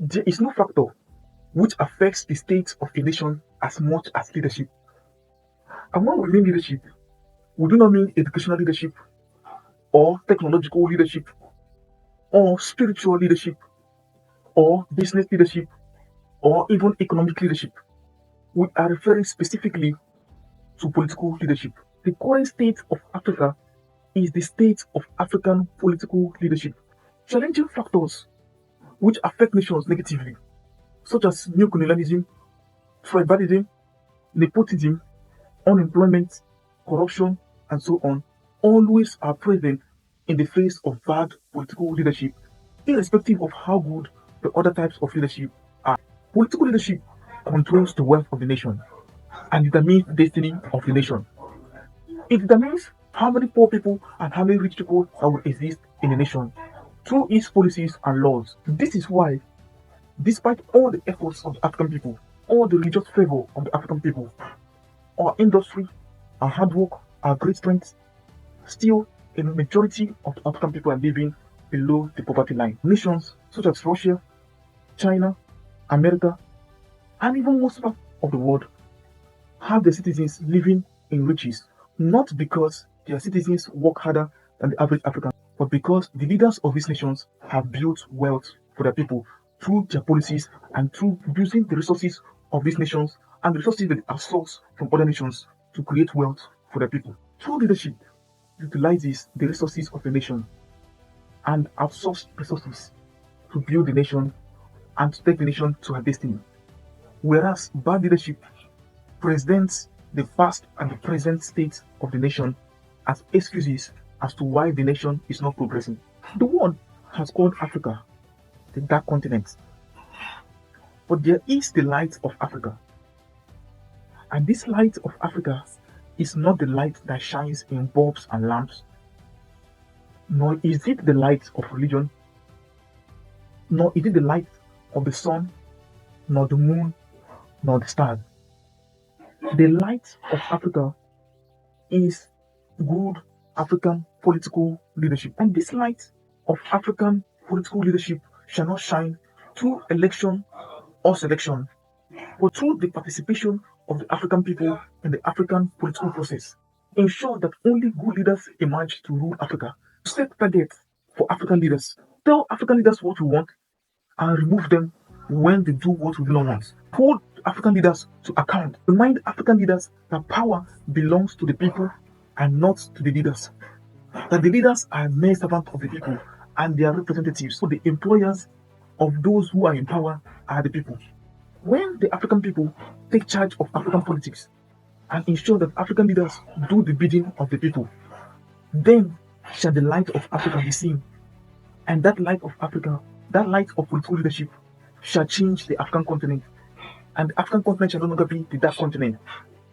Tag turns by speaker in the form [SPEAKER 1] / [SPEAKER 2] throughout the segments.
[SPEAKER 1] There is no factor which affects the state of a nation as much as leadership. And when we mean leadership, we do not mean educational leadership or technological leadership or spiritual leadership or business leadership or even economic leadership. We are referring specifically to political leadership. The current state of Africa is the state of African political leadership. Challenging factors which affect nations negatively, such as neocolonialism, tribalism, nepotism, unemployment, corruption, and so on, always are present in the face of bad political leadership, irrespective of how good the other types of leadership are. Political leadership controls the wealth of the nation and determines the destiny of the nation. It determines how many poor people and how many rich people that will exist in the nation through its policies and laws. This is why, despite all the efforts of the African people, all the religious fervor of the African people, our industry, our hard work, our great strength, still a majority of the African people are living below the poverty line. Nations such as Russia, China, America, and even most parts of the world have their citizens living in riches, not because their citizens work harder than the average African, but because the leaders of these nations have built wealth for their people through their policies and through using the resources of these nations and the resources that are sourced from other nations to create wealth for their people. True leadership utilizes the resources of a nation and outsources resources to build the nation and to take the nation to her destiny. Whereas bad leadership presents the past and the present state of the nation as excuses as to why the nation is not progressing. The world has called Africa the dark continent, but there is the light of Africa. And this light of Africa is not the light that shines in bulbs and lamps, nor is it the light of religion, nor is it the light of the sun, nor the moon, nor the stars. The light of Africa is good African political leadership. And this light of African political leadership shall not shine through election or selection, but through the participation of the African people in the African political process. Ensure that only good leaders emerge to rule Africa. Set targets for African leaders. Tell African leaders what we want and remove them when they do what we do not want. Hold African leaders to account. Remind African leaders that power belongs to the people and not to the leaders. That the leaders are mere servants of the people and they are representatives. So the employers of those who are in power are the people. When the African people take charge of African politics and ensure that African leaders do the bidding of the people, then shall the light of Africa be seen. And that light of Africa, that light of political leadership, shall change the African continent. And the African continent shall no longer be the dark continent,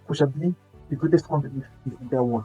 [SPEAKER 1] but shall be the greatest continent in the entire world.